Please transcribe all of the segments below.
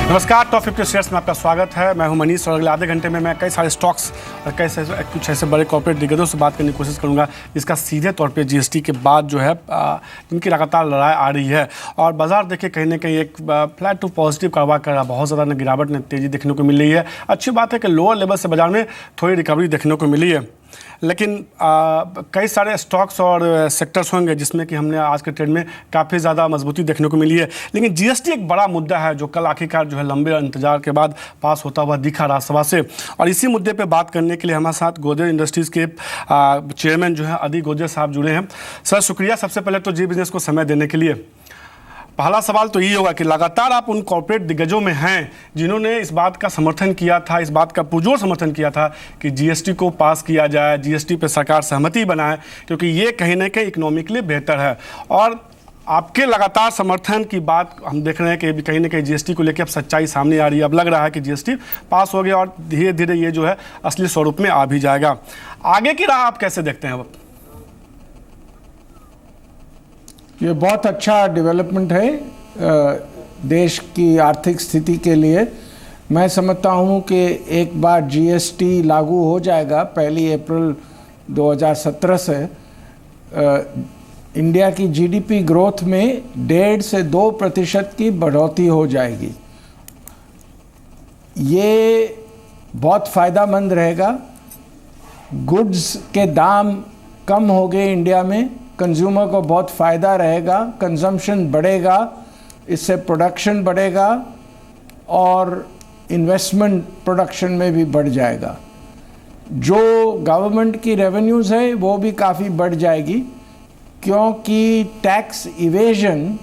नमस्कार, top 50 shares में आपका स्वागत है। मैं हूं मनीष और अगले आधे घंटे में मैं कई सारे स्टॉक्स और कुछ ऐसे बड़े कॉर्पोरेट दिग्गजों से बात करने की कोशिश करूंगा जिसका सीधे तौर पे जीएसटी के बाद जो है इनकी लगातार लड़ाई आ रही है और बाजार देखिए कहीं ना कहीं एक फ्लैट टू पॉजिटिव कारोबार कर रहा है। बहुत ज़्यादा न गिरावट न तेज़ी देखने को मिल रही है। अच्छी बात है कि लोअर लेवल से बाजार में थोड़ी रिकवरी देखने को मिली है, लेकिन कई सारे स्टॉक्स और सेक्टर्स होंगे जिसमें कि हमने आज के ट्रेड में काफ़ी ज़्यादा मजबूती देखने को मिली है। लेकिन जीएसटी एक बड़ा मुद्दा है जो कल आखिरकार जो है लंबे इंतजार के बाद पास होता हुआ दिखा राज्यसभा से। और इसी मुद्दे पे बात करने के लिए हमारे साथ गोदरेज इंडस्ट्रीज़ के चेयरमैन जो है अदी गोदरेज साहब जुड़े हैं। सर शुक्रिया सबसे पहले तो जी बिजनेस को समय देने के लिए। पहला सवाल तो यही होगा कि लगातार आप उन कॉर्पोरेट दिग्गजों में हैं जिन्होंने इस बात का समर्थन किया था, इस बात का पुरजोर समर्थन किया था कि जीएसटी को पास किया जाए, जीएसटी पे सरकार सहमति बनाए क्योंकि ये कहीं ना कहीं इकोनॉमिकली बेहतर है। और आपके लगातार समर्थन की बात हम देख रहे हैं कि कहीं ना कहीं जीएसटी को लेकर अब सच्चाई सामने आ रही है। अब लग रहा है कि जीएसटी पास हो गया और धीरे धीरे ये जो है असली स्वरूप में आ भी जाएगा। आगे की राह आप कैसे देखते हैं? अब ये बहुत अच्छा डेवलपमेंट है देश की आर्थिक स्थिति के लिए। मैं समझता हूँ कि एक बार जीएसटी लागू हो जाएगा 1 अप्रैल 2017 से इंडिया की जीडीपी ग्रोथ में 1.5 से 2% की बढ़ोतरी हो जाएगी। ये बहुत फ़ायदेमंद रहेगा। गुड्स के दाम कम हो गए इंडिया में, कंज्यूमर को बहुत फ़ायदा रहेगा, कंजम्पशन बढ़ेगा, इससे प्रोडक्शन बढ़ेगा और इन्वेस्टमेंट प्रोडक्शन में भी बढ़ जाएगा। जो गवर्नमेंट की रेवेन्यूज़ है वो भी काफ़ी बढ़ जाएगी क्योंकि टैक्स इवेजन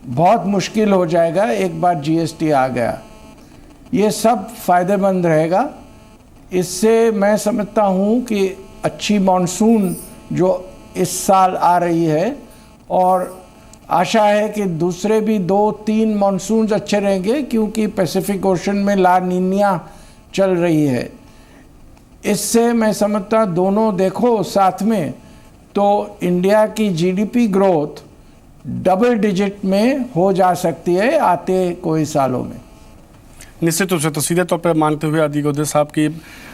बहुत मुश्किल हो जाएगा एक बार जीएसटी आ गया। ये सब फ़ायदेमंद रहेगा। इससे मैं समझता हूँ कि अच्छी मॉनसून जो इस साल आ रही है और आशा है कि दूसरे भी 2-3 मॉनसून्स अच्छे रहेंगे क्योंकि पैसिफिक ओशन में ला नीनिया चल रही है। इससे मैं समझता दोनों देखो साथ में तो इंडिया की जीडीपी ग्रोथ डबल डिजिट में हो जा सकती है आते कोई सालों में। निश्चित रूप से तो सीधे तौर पर मानते हुए अदी गोदरेज साहब की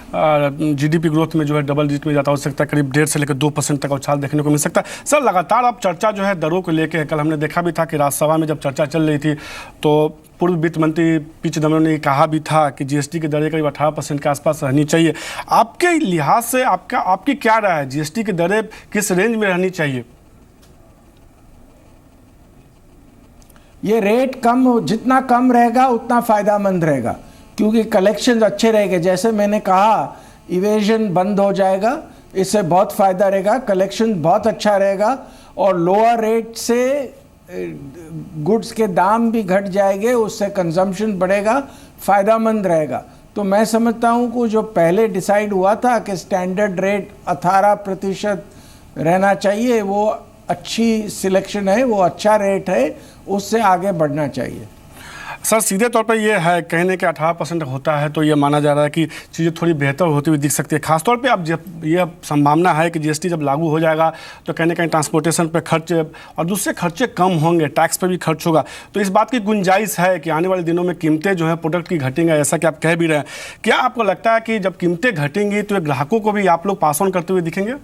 जीडीपी ग्रोथ में जो है डबल डिजिट में ज़्यादा हो सकता है, करीब 1.5 से लेकर 2% तक उछाल देखने को मिल सकता है। सर लगातार अब चर्चा जो है दरों को लेकर है। कल हमने देखा भी था कि राज्यसभा में जब चर्चा चल रही थी तो पूर्व वित्त मंत्री पी चिदम्बरम ने कहा भी था कि जीएसटी की दरें करीब 18% के आसपास रहनी चाहिए। आपके लिहाज से आपकी क्या राय है, जीएसटी की दरें किस रेंज में रहनी चाहिए? ये रेट जितना कम रहेगा उतना फ़ायदेमंद रहेगा क्योंकि कलेक्शन अच्छे रहेंगे। जैसे मैंने कहा इवेजन बंद हो जाएगा, इससे बहुत फ़ायदा रहेगा, कलेक्शन बहुत अच्छा रहेगा और लोअर रेट से गुड्स के दाम भी घट जाएंगे, उससे कंजम्पशन बढ़ेगा, फ़ायदेमंद रहेगा। तो मैं समझता हूँ कि जो पहले डिसाइड हुआ था कि स्टैंडर्ड रेट 18% रहना चाहिए वो अच्छी सिलेक्शन है, वो अच्छा रेट है, उससे आगे बढ़ना चाहिए। सर सीधे तौर पर यह है कहने के 18% होता है तो ये माना जा रहा है कि चीज़ें थोड़ी बेहतर होती हुई दिख सकती है। खासतौर पे अब जब यह संभावना है कि जीएसटी जब लागू हो जाएगा तो कहीं ना कहीं ट्रांसपोर्टेशन पे खर्च और दूसरे खर्चे कम होंगे, टैक्स पे भी खर्च होगा। तो इस बात की गुंजाइश है कि आने वाले दिनों में कीमतें जो हैं प्रोडक्ट की घटेंगी, ऐसा कि आप कह भी रहे हैं। क्या आपको लगता है कि जब कीमतें घटेंगी तो ग्राहकों को भी आप लोग पास ऑन करते हुए दिखेंगे?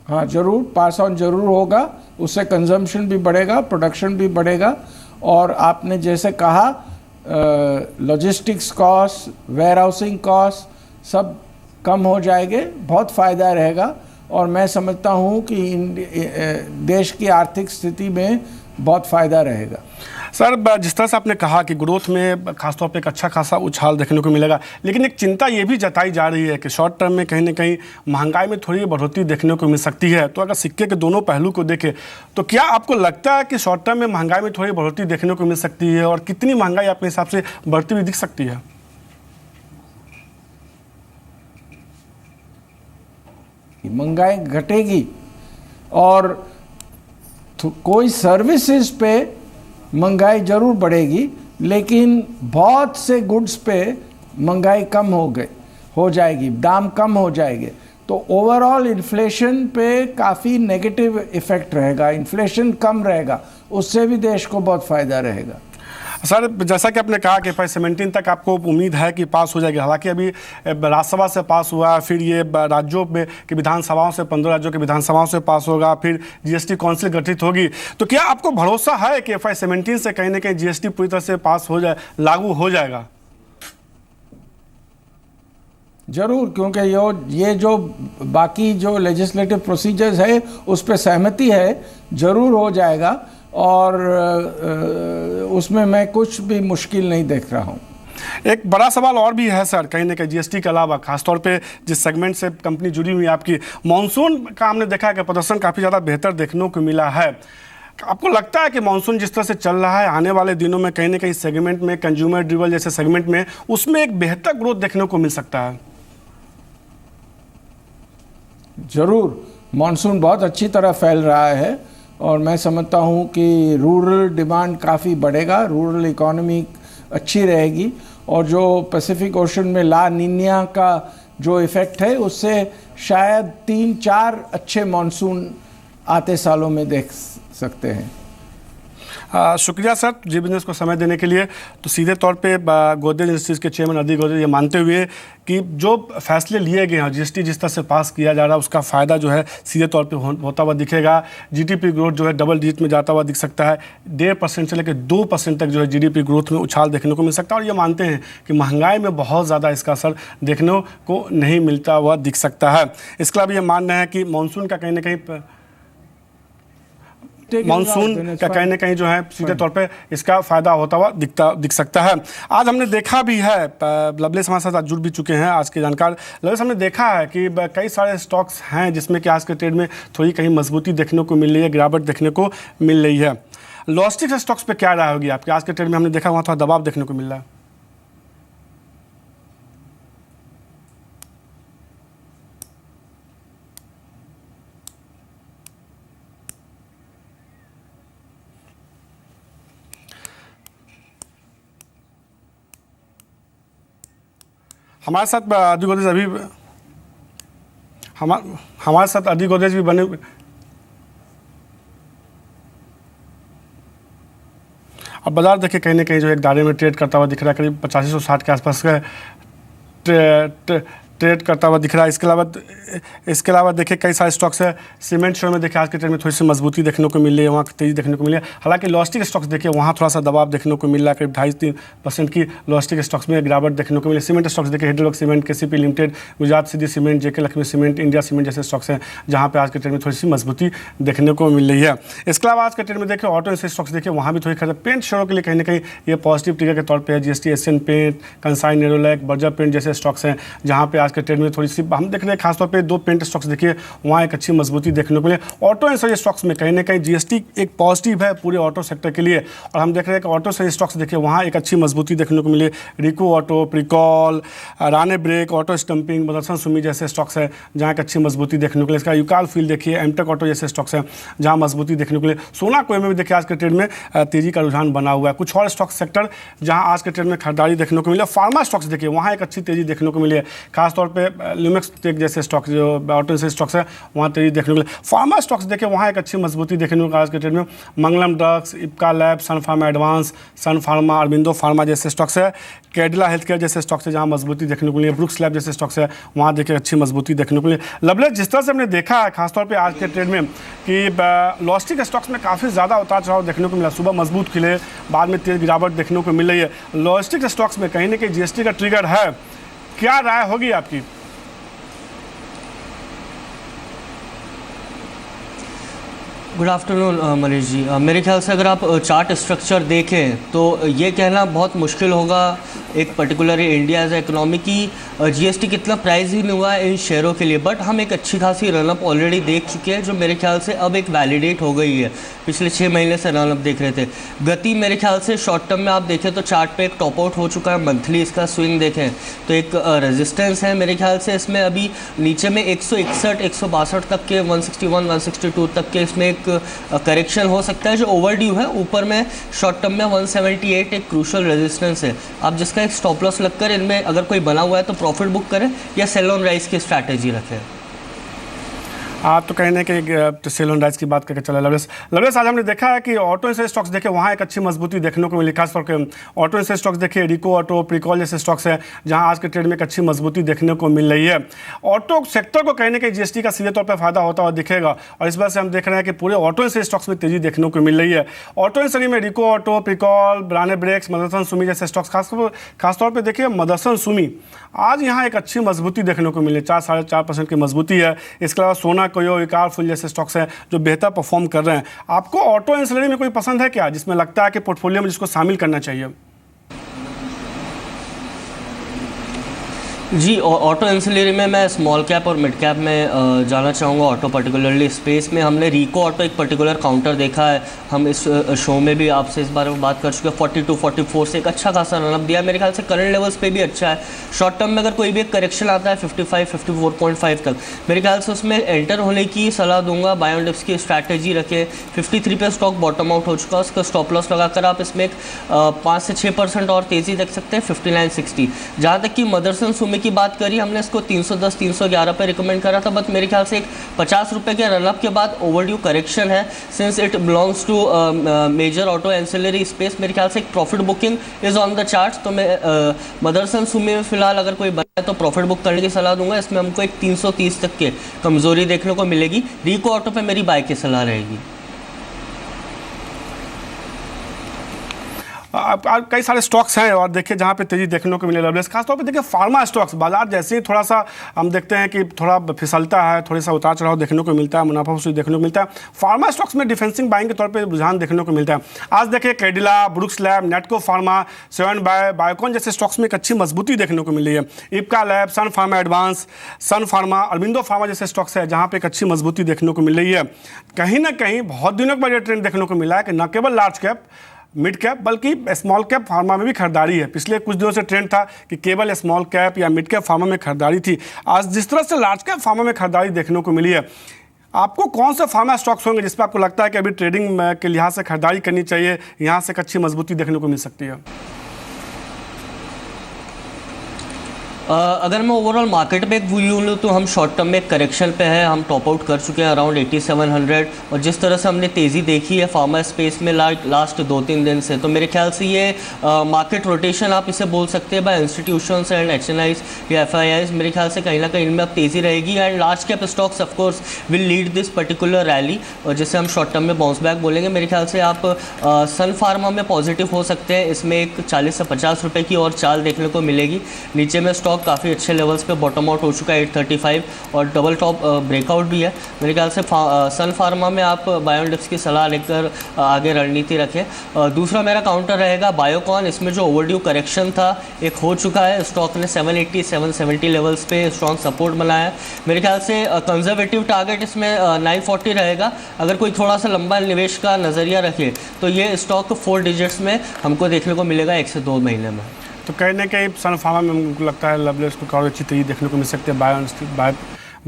हाँ ज़रूर, पास ऑन ज़रूर होगा, उससे कंजम्पशन भी बढ़ेगा, प्रोडक्शन भी बढ़ेगा और आपने जैसे कहा logistics cost, warehousing cost सब कम हो जाएंगे, बहुत फ़ायदा रहेगा और मैं समझता हूँ कि देश की आर्थिक स्थिति में बहुत फ़ायदा रहेगा। सर जिस तरह से आपने कहा कि ग्रोथ में खासतौर पे एक अच्छा खासा उछाल देखने को मिलेगा, लेकिन एक चिंता ये भी जताई जा रही है कि शॉर्ट टर्म में कहीं ना कहीं महंगाई में थोड़ी बढ़ोतरी देखने को मिल सकती है। तो अगर सिक्के के दोनों पहलू को देखें तो क्या आपको लगता है कि शॉर्ट टर्म में महंगाई में थोड़ी बढ़ोतरी देखने को मिल सकती है और कितनी महंगाई अपने हिसाब से बढ़ती हुई दिख सकती है? महंगाई घटेगी और कोई सर्विसेज पे महंगाई ज़रूर बढ़ेगी, लेकिन बहुत से गुड्स पे महंगाई कम हो जाएगी, दाम कम हो जाएंगे। तो ओवरऑल इन्फ्लेशन पे काफ़ी नेगेटिव इफ़ेक्ट रहेगा, इन्फ्लेशन कम रहेगा, उससे भी देश को बहुत फ़ायदा रहेगा। सर जैसा कि आपने कहा कि FY 17 तक आपको उम्मीद है कि पास हो जाएगी, हालांकि अभी राज्यसभा से पास हुआ, फिर ये राज्यों में की विधानसभाओं से 15 राज्यों की विधानसभाओं से पास होगा, फिर GST काउंसिल गठित होगी। तो क्या आपको भरोसा है कि FY 17 से कहीं ना कहीं GST पूरी तरह से पास हो जाए, लागू हो जाएगा? जरूर, क्योंकि ये जो बाकी जो लेजिस्लेटिव प्रोसीजर्स है उस पर सहमति है, जरूर हो जाएगा और उसमें मैं कुछ भी मुश्किल नहीं देख रहा हूँ। एक बड़ा सवाल और भी है सर, कहीं ना कहीं GST के अलावा खासतौर पे जिस सेगमेंट से कंपनी जुड़ी हुई है आपकी, मानसून का हमने देखा है कि प्रदर्शन काफ़ी ज़्यादा बेहतर देखने को मिला है। आपको लगता है कि मानसून जिस तरह से चल रहा है, आने वाले दिनों में कहीं ना कहीं सेगमेंट में, कंज्यूमर ड्यूरेबल जैसे सेगमेंट में, उसमें एक बेहतर ग्रोथ देखने को मिल सकता है? जरूर, मानसून बहुत अच्छी तरह फैल रहा है और मैं समझता हूँ कि रूरल डिमांड काफ़ी बढ़ेगा, रूरल इकोनॉमी अच्छी रहेगी और जो पैसिफिक ओशन में ला निनिया का जो इफ़ेक्ट है उससे शायद 3-4 अच्छे मानसून आते सालों में देख सकते हैं। शुक्रिया सर जी बिजनेस को समय देने के लिए। तो सीधे तौर पे गोदरेज इंडस्ट्रीज़ के चेयरमैन अदिति गोदरेज ये मानते हुए कि जो फैसले लिए गए हैं, GST जिस तरह से पास किया जा रहा है, उसका फ़ायदा जो है सीधे तौर पे होता हुआ दिखेगा। GDP ग्रोथ जो है डबल डिजिट में जाता हुआ दिख सकता है, 1.5% से लेकर 2% तक जो है GDP ग्रोथ में उछाल देखने को मिल सकता है। और ये मानते हैं कि महंगाई में बहुत ज़्यादा इसका असर देखने को नहीं मिलता हुआ दिख सकता है। इसके अलावा ये मानना है कि मानसून का कहीं ना कहीं मानसून का कहीं ना कहीं जो है सीधे तौर पे इसका फायदा होता हुआ दिख सकता है। आज हमने देखा भी है, लवलेस हमारे साथ आज जुड़ भी चुके हैं आज के जानकार। लवलेस, हमने देखा है कि कई सारे स्टॉक्स हैं जिसमें कि आज के ट्रेड में थोड़ी कहीं मजबूती देखने को मिल रही है, गिरावट देखने को मिल रही है। लॉजिस्टिक्स स्टॉक्स पे क्या राय होगी आपकी? आज के ट्रेड में हमने देखा वहाँ थोड़ा दबाव देखने को मिल रहा है। हमारे साथ अदिति गोदरेज अभी हमारे साथ अदिति गोदरेज भी बने हुए। अब बाजार देखिए कहीं ना कहीं जो एक दायरे में ट्रेड करता हुआ दिख रहा है, करीब 8560 के आसपास का ट्रेड करता हुआ दिख रहा है। इसके अलावा देखिए कई सारे स्टॉक्स है। सीमेंट शेयर में देखिए आज के ट्रेड में थोड़ी सी मजबूती देखने को मिल रही है, वहाँ तेजी देखने को मिली है। हालांकि लॉजिस्टिक स्टॉक्स देखिए वहाँ थोड़ा सा दबाव देखने को मिल रहा है, करीब 2.5-3% की लॉजिस्टिक स्टॉक्स में गिरावट देखने को मिली। सीमेंट स्टॉक्स देखिए Hydrolox cement, KCP limited, Gujarat city cement, JK Lakshmi cement, India cement जैसे स्टॉक्स हैं जहाँ पे आज के ट्रेड में थोड़ी सी मजबूती देखने को मिल रही है। इसके अलावा आज के ट्रेड में देखिए ऑटो ऐसे स्टॉक्स देखिए वहाँ भी थोड़ी खरीद। पेंट शेयरों के लिए कहीं ना कहीं ये पॉजिटिव ट्रिगर के तौर पर GST, एशियन पेंट, कंसाइन नेरोलैक, बर्जर पेंट जैसे स्टॉक्स हैं जहाँ पे आज के ट्रेड में थोड़ी सी हम देख रहे हैं। खासतौर पे 2 पेंट स्टॉक्स देखिए वहाँ एक अच्छी मजबूती देखने को मिले। ऑटो एंड सर्विस स्टॉक्स में कहीं ना कहीं GST एक पॉजिटिव है पूरे ऑटो सेक्टर के लिए और हम देख रहे हैं कि ऑटो सर्विस स्टॉक्स देखिए वहाँ एक अच्छी मजबूती देखने को मिली। Rico auto, Pricol, Rane brake, auto stamping, Motherson Sumi जैसे स्टॉक्स हैं जहाँ एक अच्छी मजबूती देखने को मिले। इसका यूकाल फील्ड देखिए, एमटेक ऑटो जैसे स्टॉक्स हैं जहाँ मजबूती देखने को मिले। सोना कोई में भी देखिए आज के ट्रेड में तेजी का रुझान बना हुआ है। कुछ और स्टॉक सेक्टर जहाँ आज के ट्रेड में खरीदारी देखने को मिले। फार्मा स्टॉक्स देखिए वहाँ एक अच्छी तेजी देखने को मिली है, खासतौर पर ल्यूमेक्स टेक जैसे स्टॉक्स जो ऑटो से स्टॉक्स है वहाँ तेजी देखने को मिले। फार्मा स्टॉक्स देखिए वहाँ एक अच्छी मजबूती देखने को मिली आज के ट्रेड में। मंगलम ड्रग्स, इप्का लैब, सन फार्मा एडवांस, सन फार्मा, अरबिंदो फार्मा जैसे स्टॉक्स है। कैडिला हेल्थ केयर जैसे स्टॉक्स है जहाँ मजबूती देखने को मिली है। ब्रुक्स लैब जैसे स्टॉक्स है वहाँ देखिए अच्छी मजबूती देखने को मिली। लवलेस, जिस तरह से हमने देखा है खासतौर पर आज के ट्रेड में कि लॉजिस्टिक स्टॉक्स में काफ़ी ज़्यादा उतार चढ़ाव देखने को मिला। सुबह मजबूत खिले, बाद में तेज गिरावट देखने को मिल रही है। लॉजिस्टिक स्टॉक्स में कहीं ना कहीं GST का ट्रिगर है, क्या राय होगी आपकी? Good afternoon Manish ji. मेरे ख्याल से अगर आप चार्ट स्ट्रक्चर देखें तो ये कहना बहुत मुश्किल होगा एक पर्टिकुलर इंडिया एज इकोनॉमी की GST कितना प्राइस ही नहीं हुआ है इन शेयरों के लिए, बट हम एक अच्छी खासी रनअप ऑलरेडी देख चुके हैं जो मेरे ख्याल से अब एक वैलिडेट हो गई है। पिछले 6 महीने से रनअप देख रहे थे। गति मेरे ख्याल से शॉर्ट टर्म में आप देखें तो चार्ट पे एक टॉप आउट हो चुका है। मंथली इसका स्विंग देखें तो एक रेजिस्टेंस है मेरे ख्याल से इसमें अभी नीचे में 161, 162 तक के 161, 162 तक के इसमें एक करेक्शन हो सकता है जो ओवरड्यू है। ऊपर में शॉर्ट टर्म में 178 एक क्रूशल रेजिस्टेंस है। आप जिसका एक स्टॉप लॉस लगकर इनमें अगर कोई बना हुआ है तो प्रॉफिट बुक करें या सेल ऑन राइज की स्ट्रैटेजी रखें। आप तो कहीं ना कहीं सेल ऑन राइज की बात करके चला लवलेस आज हमने देखा है कि ऑटो इंश्योरेंस स्टॉक्स देखे वहाँ एक अच्छी मजबूती देखने को मिली, खासतौर के ऑटो इंश्योरेंस स्टॉक्स देखिए, रिको ऑटो, प्रिकॉल जैसे स्टॉक्स है जहाँ आज के ट्रेड में एक अच्छी मजबूती देखने को मिल रही है। ऑटो सेक्टर को कहीं ना कहीं जीएसटी का सीधे तौर पर फायदा होता हुआ दिखेगा और इस बात से हम देख रहे हैं कि पूरे ऑटो इंश्योरेंस स्टॉक्स में तेजी देखने को मिल रही है। ऑटो इंश्योरेंस में Rico auto, Pricol, brand brakes, Motherson Sumi जैसे स्टॉक्स खासतौर पर देखिए मदरसन सुमी आज यहाँ एक अच्छी मजबूती देखने को मिली, 4-4.5% की मजबूती है। इसके अलावा सोना, कोयो, इकार, फुल जैसे स्टॉक्स हैं जो बेहतर परफॉर्म कर रहे हैं। आपको ऑटो एंसिलरी में कोई पसंद है क्या, जिसमें लगता है कि पोर्टफोलियो में जिसको शामिल करना चाहिए? जी, ऑटो एंसिलरी में मैं स्मॉल कैप और मिड कैप में जाना चाहूँगा। ऑटो पर्टिकुलरली स्पेस में हमने रिको ऑटो एक पर्टिकुलर काउंटर देखा है, हम इस शो में भी आपसे इस बारे में बात कर चुके हैं। 42-44 से एक अच्छा खासा रनअप दिया, मेरे ख्याल से करंट लेवल्स पे भी अच्छा है। शॉर्ट टर्म में अगर कोई भी एक करेक्शन आता है 55-54.5 तक, मेरे ख्याल से उसमें एंटर होने की सलाह दूंगा। बाय ऑन डिप्स की स्ट्रैटेजी रखें। 53 पे स्टॉक बॉटम आउट हो चुका है, उसका स्टॉप लॉस लगाकर आप इसमें एक 5 से 6% और तेज़ी देख सकते हैं 59.60। जहाँ तक कि मदरसन सुमी की बात करी, हमने इसको 310-311 पे रिकमेंड करा था, बट मेरे ख्याल से एक 50 रुपये के रनअप के बाद ओवरड्यू करेक्शन है। Since it belongs to major auto ancillary space, मेरे ख्याल से एक profit booking is on the charts. तो मैं मदरसन सुमी में फिलहाल अगर कोई बना है तो प्रॉफिट बुक करने की सलाह दूंगा। इसमें हमको एक 330 तक के कमजोरी देखने को मिलेगी। रिको ऑटो पे मेरी बाय की सलाह रहेगी। कई सारे स्टॉक्स हैं और देखिए जहाँ पे तेजी देखने को मिले लवलेस, खासतौर पे देखिए फार्मा स्टॉक्स, बाजार जैसे ही थोड़ा सा हम देखते हैं कि थोड़ा फिसलता है, थोड़ा सा उतार चढ़ाव देखने को मिलता है, मुनाफा वसूली देखने को मिलता है, फार्मा स्टॉक्स में डिफेंसिंग बाइंग के तौर पे रुझान देखने को मिलता है। आज देखिए Cadila, brooks lab, नेटको pharma, seven Biocon जैसे स्टॉक्स में एक अच्छी मजबूती देखने को मिल रही है। इप्का लैब, सन फार्मा एडवांस, सन फार्मा, अरबिंदो फार्मा जैसे स्टॉक्स है जहाँ पे एक अच्छी मजबूती देखने को मिल रही है। कहीं ना कहीं बहुत दिनों के बाद ये ट्रेंड देखने को मिला है कि न केवल लार्ज कैप, मिड कैप, बल्कि स्मॉल कैप फार्मा में भी खरीदारी है। पिछले कुछ दिनों से ट्रेंड था कि केवल स्मॉल कैप या मिड कैप फार्मा में खरीदारी थी। आज जिस तरह से लार्ज कैप फार्मा में खरीदारी देखने को मिली है, आपको कौन से फार्मा स्टॉक्स होंगे जिस पर आपको लगता है कि अभी ट्रेडिंग के लिहाज से खरीदारी करनी चाहिए, यहाँ से एक अच्छी मजबूती देखने को मिल सकती है? अगर मैं ओवरऑल मार्केट में एक व्यू लूँ तो हम शॉर्ट टर्म में एक करेक्शन पे है, हम टॉप आउट कर चुके हैं अराउंड 8700। और जिस तरह से हमने तेज़ी देखी है फार्मा स्पेस में लास्ट 2-3 दिन से, तो मेरे ख्याल से ये मार्केट रोटेशन आप इसे बोल सकते हैं बाय इंस्टीट्यूशंस एंड HNIs या FIIs। मेरे ख्याल से कहीं ना कहीं इनमें अब तेज़ी रहेगी and large cap stocks of course will lead this particular rally, और जिसे हम शॉर्ट टर्म में बाउंस बैक बोलेंगे। मेरे ख्याल से आप सन फार्मा में पॉजिटिव हो सकते हैं, इसमें एक 40 से 50 रुपये की और चाल देखने को मिलेगी। नीचे में स्टॉक काफ़ी अच्छे लेवल्स पे बॉटम आउट हो चुका है 835 और डबल टॉप ब्रेकआउट भी है। मेरे ख्याल से सन फार्मा में आप बाय ऑन डिप्स की सलाह लेकर आगे रणनीति रखें। दूसरा मेरा काउंटर रहेगा बायोकॉन। इसमें जो ओवरड्यू करेक्शन था एक हो चुका है, स्टॉक ने 780-770 लेवल्स पे स्ट्रॉन्ग सपोर्ट बनाया है। मेरे ख्याल से कंजर्वेटिव टारगेट इसमें 940 रहेगा। अगर कोई थोड़ा सा लंबा निवेश का नज़रिया रखे तो ये स्टॉक 4 डिजिट्स में हमको देखने को मिलेगा 1 से 2 महीने में। तो कहीं ना कहीं सन फार्मा में हमको लगता है लवलेस को काफ़ी अच्छी तेजी देखने को मिल सकती है। बाय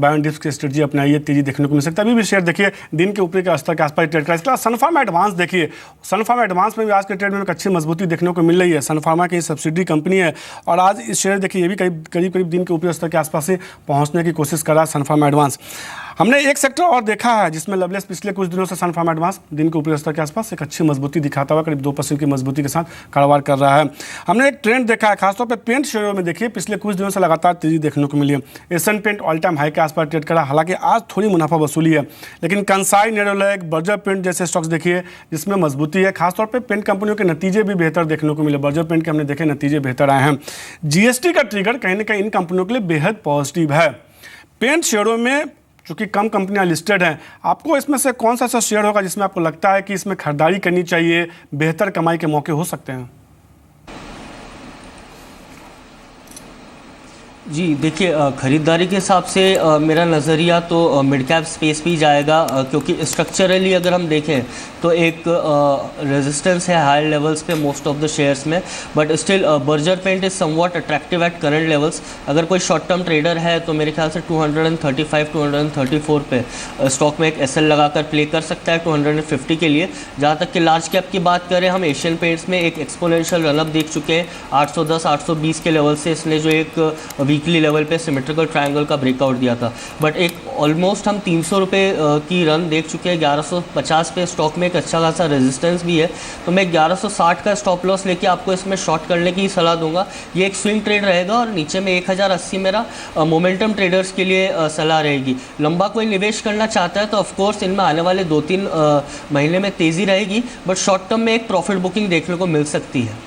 ऑन डिप्स की स्ट्रेटजी अपनाइए, तेजी देखने को मिल सकता है। अभी भी शेयर देखिए दिन के ऊपरी के स्तर के आसपास ट्रेड करा। इसके अलावा सन फार्मा एडवांस देखिए, सन फार्मा एडवांस में भी आज के ट्रेड में एक अच्छी मजबूती देखने को मिल रही है। सन फार्मा की सब्सिडी कंपनी है और आज इस शेयर देखिए ये भी करीब दिन के ऊपरी स्तर के आसपास से पहुँचने की कोशिश कर रहा है सन फार्मा एडवांस। हमने एक सेक्टर और देखा है जिसमें लवलेस पिछले कुछ दिनों से सन फार्मा एडवांस दिन के ऊपरी स्तर के आसपास एक अच्छी मजबूती दिखाता हुआ करीब 2% की मजबूती के साथ कारोबार कर रहा है। हमने एक ट्रेंड देखा है खासतौर पर पेंट शेयरों में, देखिए पिछले कुछ दिनों से लगातार तेजी देखने को मिली है। Asian Paint all time high के आसपास ट्रेड करा, हालांकि आज थोड़ी मुनाफा वसूली है, लेकिन कंसाई, नेरोलैक, बर्जर पेंट जैसे स्टॉक्स देखिए जिसमें मजबूती है। खासतौर पर पेंट कंपनियों के नतीजे भी बेहतर देखने को मिले। बर्जर पेंट के हमने देखे नतीजे बेहतर आए हैं। जीएसटी का ट्रिगर कहीं ना कहीं इन कंपनियों के लिए बेहद पॉजिटिव है। पेंट शेयरों में चूँकि कम कंपनियां लिस्टेड हैं, आपको इसमें से कौन सा ऐसा शेयर होगा जिसमें आपको लगता है कि इसमें खरीदारी करनी चाहिए, बेहतर कमाई के मौके हो सकते हैं? जी देखिए, ख़रीदारी के हिसाब से मेरा नज़रिया तो मिड कैप स्पेस भी जाएगा, क्योंकि स्ट्रक्चरली अगर हम देखें तो एक रेजिस्टेंस है हायर लेवल्स पे मोस्ट ऑफ द शेयर्स में, but still Berger Paint is somewhat attractive at current levels. अगर कोई शॉर्ट टर्म ट्रेडर है तो मेरे ख्याल से 235-234 पे स्टॉक में एक एसएल लगाकर प्ले कर सकता है 250 के लिए। जहाँ तक कि लार्ज कैप की बात करें, हम एशियन पेंट्स में एक एक्सपोनेंशियल रनअप देख चुके हैं 810-820 के लेवल से। इसने जो एक वीकली लेवल पे सिमेट्रिकल ट्रायंगल का ब्रेकआउट दिया था, बट एक ऑलमोस्ट हम 300 रुपये की रन देख चुके हैं। 1150 पे स्टॉक में एक अच्छा खासा रेजिस्टेंस भी है, तो मैं 1160 का स्टॉप लॉस लेके आपको इसमें शॉर्ट करने की सलाह दूंगा। ये एक स्विंग ट्रेड रहेगा और नीचे में 1080 मेरा मोमेंटम ट्रेडर्स के लिए सलाह रहेगी। लंबा कोई निवेश करना चाहता है तो ऑफकोर्स इनमें आने वाले 2-3 महीने में तेज़ी रहेगी, बट शॉर्ट टर्म में एक प्रॉफिट बुकिंग देखने को मिल सकती है।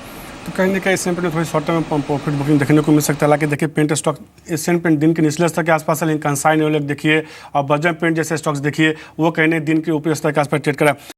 तो कहीं ना कहीं एशियन पेंट में थोड़ी शॉर्ट टर्म में प्रॉफिट बुकिंग देखने को मिल सकता है। हालांकि देखिए पेंट स्टॉक एशियन पेंट दिन के निचले स्तर के आसपास है, लेकिन कंसाइन देखिए और बजरंग पेंट जैसे स्टॉक्स देखिए वो कहीं दिन के ऊपरी स्तर के आसपास ट्रेड करा।